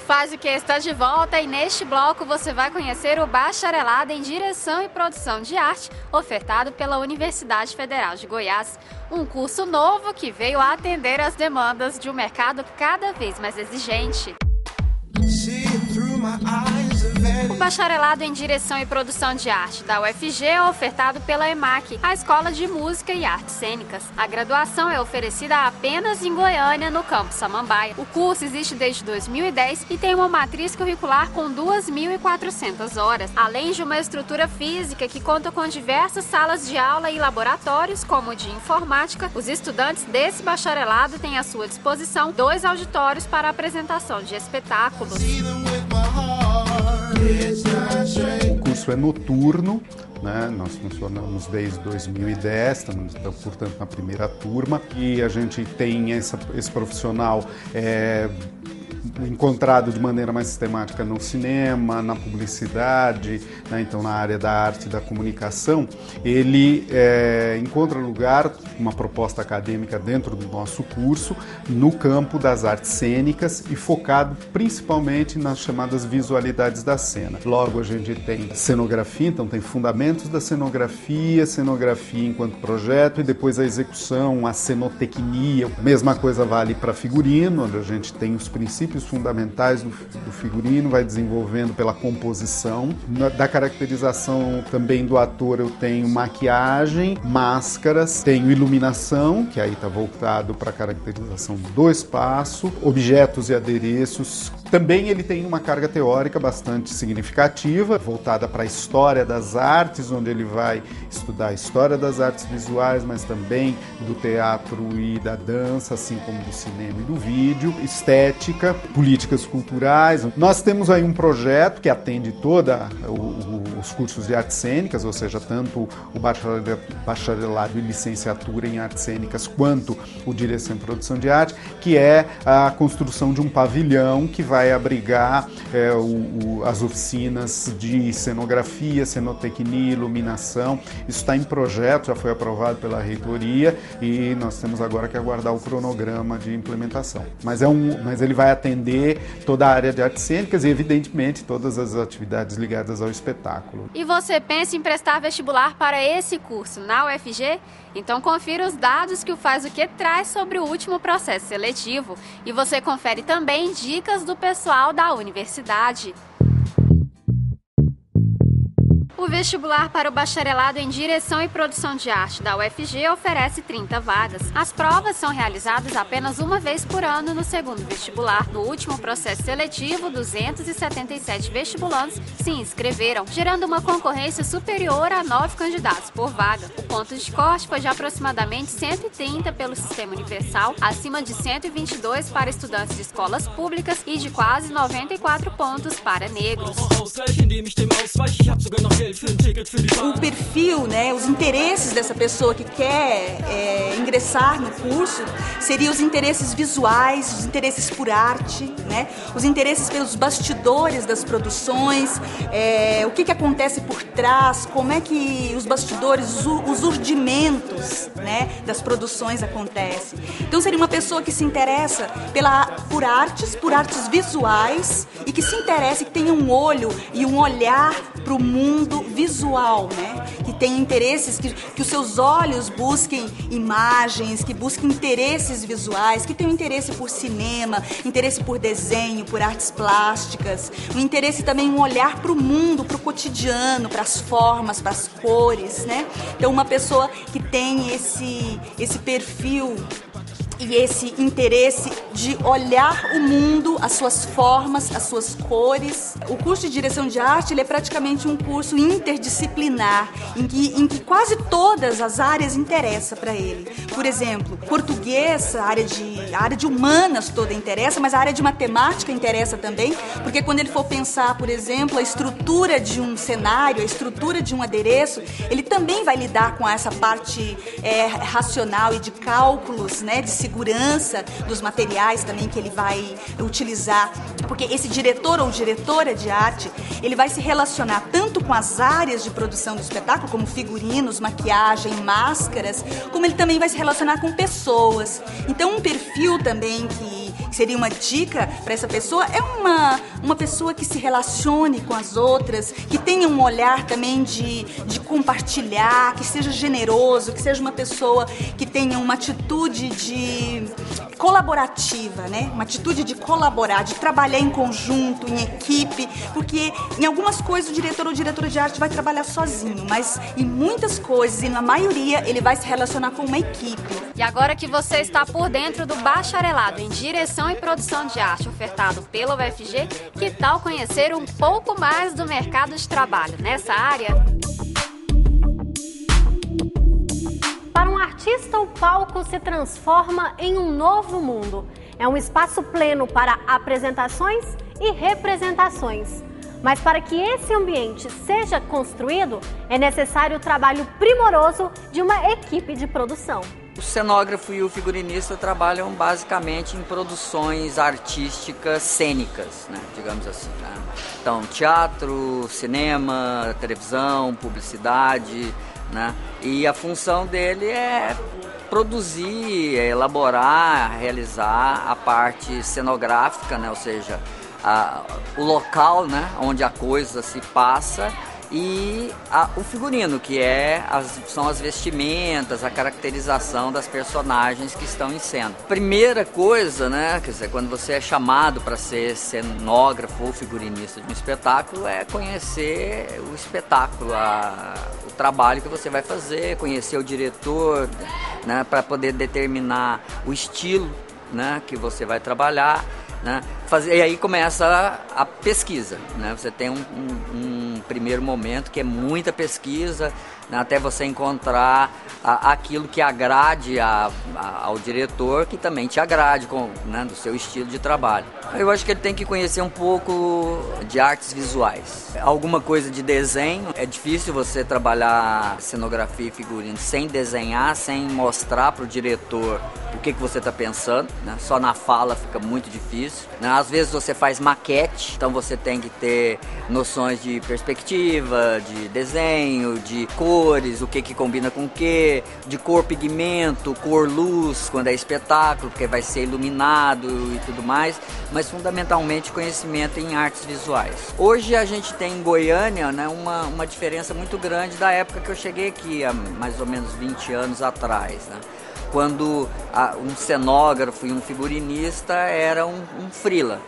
Faz o que está de volta e neste bloco você vai conhecer o Bacharelado em Direção e Produção de Arte, ofertado pela Universidade Federal de Goiás. Um curso novo que veio a atender às demandas de um mercado cada vez mais exigente. O Bacharelado em Direção e Produção de Arte da UFG é ofertado pela EMAC, a Escola de Música e Artes Cênicas. A graduação é oferecida apenas em Goiânia, no campus Samambaia. O curso existe desde 2010 e tem uma matriz curricular com 2.400 horas, além de uma estrutura física que conta com diversas salas de aula e laboratórios, como o de informática. Os estudantes desse bacharelado têm à sua disposição 2 auditórios para apresentação de espetáculos. O curso é noturno, né? Nós funcionamos desde 2010, estamos, portanto, na primeira turma, e a gente tem esse profissional encontrado de maneira mais sistemática no cinema, na publicidade, né? Então na área da arte e da comunicação. Ele encontra lugar, uma proposta acadêmica dentro do nosso curso, no campo das artes cênicas e focado principalmente nas chamadas visualidades da cena. Logo a gente tem cenografia, então tem fundamentos da cenografia enquanto projeto e depois a execução, a cenotecnia. A mesma coisa vale para figurino, onde a gente tem os princípios fundamentais do figurino, vai desenvolvendo pela composição. Da caracterização também do ator eu tenho maquiagem, máscaras, tenho iluminação, que aí está voltado para a caracterização do espaço, objetos e adereços. Também ele tem uma carga teórica bastante significativa, voltada para a história das artes, onde ele vai estudar a história das artes visuais, mas também do teatro e da dança, assim como do cinema e do vídeo, estética, políticas culturais. Nós temos aí um projeto que atende todos os cursos de artes cênicas, ou seja, tanto o bacharelado e licenciatura em artes cênicas quanto o direção e produção de arte, que é a construção de um pavilhão que vai abrigar as oficinas de cenografia, cenotecnia, iluminação. Isso está em projeto, já foi aprovado pela reitoria e nós temos agora que aguardar o cronograma de implementação. Mas ele vai atender toda a área de artes cênicas e, evidentemente, todas as atividades ligadas ao espetáculo. E você pensa em prestar vestibular para esse curso na UFG? Então confira os dados que o Faz o Que traz sobre o último processo seletivo e você confere também dicas do pessoal da universidade. O vestibular para o Bacharelado em Direção e Produção de Arte da UFG oferece 30 vagas. As provas são realizadas apenas uma vez por ano no segundo vestibular. No último processo seletivo, 277 vestibulantes se inscreveram, gerando uma concorrência superior a 9 candidatos por vaga. O ponto de corte foi de aproximadamente 130 pelo Sistema Universal, acima de 122 para estudantes de escolas públicas e de quase 94 pontos para negros. O perfil, né, os interesses dessa pessoa que quer ingressar no curso seriam os interesses visuais, os interesses por arte, né, os interesses pelos bastidores das produções, o que acontece por trás, como é que os bastidores, os urdimentos, né, das produções acontecem. Então seria uma pessoa que se interessa por artes visuais e que se interessa e que tenha um olho e um olhar para o mundo visual, né? Que tenha interesses, que os seus olhos busquem imagens, que busquem interesses visuais, que tenham interesse por cinema, interesse por desenho, por artes plásticas, um interesse também, um olhar para o mundo, para o cotidiano, para as formas, para as cores, né? Então uma pessoa que tem esse perfil e esse interesse de olhar o mundo, as suas formas, as suas cores. O curso de direção de arte ele é praticamente um curso interdisciplinar, em que quase todas as áreas interessam para ele. Por exemplo, português, a área de humanas toda interessa, mas a área de matemática interessa também, porque quando ele for pensar, por exemplo, a estrutura de um cenário, a estrutura de um adereço, ele também vai lidar com essa parte racional e de cálculos, né, de segurança dos materiais também que ele vai utilizar, porque esse diretor ou diretora de arte, ele vai se relacionar tanto com as áreas de produção do espetáculo, como figurinos, maquiagem, máscaras, como ele também vai se relacionar com pessoas. Então um perfil também seria uma dica para essa pessoa, é uma pessoa que se relacione com as outras, que tenha um olhar também de compartilhar, que seja generoso, que seja uma pessoa que tenha uma atitude de colaborativa, né? Uma atitude de colaborar, de trabalhar em conjunto, em equipe, porque em algumas coisas o diretor ou diretora de arte vai trabalhar sozinho, mas em muitas coisas, e na maioria, ele vai se relacionar com uma equipe. E agora que você está por dentro do bacharelado em direção e produção de arte ofertado pela UFG, que tal conhecer um pouco mais do mercado de trabalho nessa área? Para um artista, o palco se transforma em um novo mundo. É um espaço pleno para apresentações e representações. Mas para que esse ambiente seja construído, é necessário o trabalho primoroso de uma equipe de produção. O cenógrafo e o figurinista trabalham basicamente em produções artísticas cênicas, né, digamos assim, né? Então, teatro, cinema, televisão, publicidade, né? E a função dele é produzir, elaborar, realizar a parte cenográfica, né? Ou seja, o local, né, onde a coisa se passa, e o figurino, que são as vestimentas, a caracterização das personagens que estão em cena. Primeira coisa, né, quer dizer, quando você é chamado para ser cenógrafo ou figurinista de um espetáculo, é conhecer o espetáculo, o trabalho que você vai fazer, conhecer o diretor, né, para poder determinar o estilo, né, que você vai trabalhar, né, e aí começa a pesquisa, né? Você tem um primeiro momento que é muita pesquisa, né, até você encontrar aquilo que agrade ao diretor, que também te agrade né, do seu estilo de trabalho. Eu acho que ele tem que conhecer um pouco de artes visuais, alguma coisa de desenho. É difícil você trabalhar cenografia e figurino sem desenhar, sem mostrar para o diretor o que você está pensando, né? Só na fala fica muito difícil, né? Às vezes você faz maquete, então você tem que ter noções de perspectiva, de desenho, de cores, o que combina com o que, de cor, pigmento, cor, luz, quando é espetáculo, porque vai ser iluminado e tudo mais, mas fundamentalmente conhecimento em artes visuais. Hoje a gente tem em Goiânia, né, uma diferença muito grande da época que eu cheguei aqui, há mais ou menos 20 anos atrás, né? Quando um cenógrafo e um figurinista era um freela,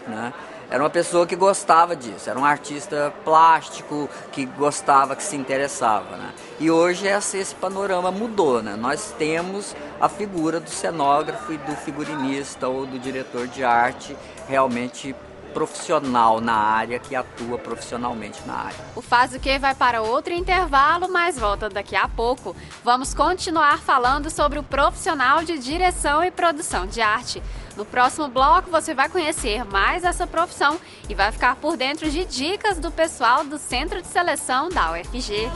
né? Era uma pessoa que gostava disso, era um artista plástico que gostava, que se interessava, né? E hoje esse panorama mudou, né? Nós temos a figura do cenógrafo e do figurinista ou do diretor de arte realmente profissional na área, que atua profissionalmente na área. O Faz o Que vai para outro intervalo, mas volta daqui a pouco. Vamos continuar falando sobre o profissional de direção e produção de arte. No próximo bloco você vai conhecer mais essa profissão e vai ficar por dentro de dicas do pessoal do Centro de Seleção da UFG.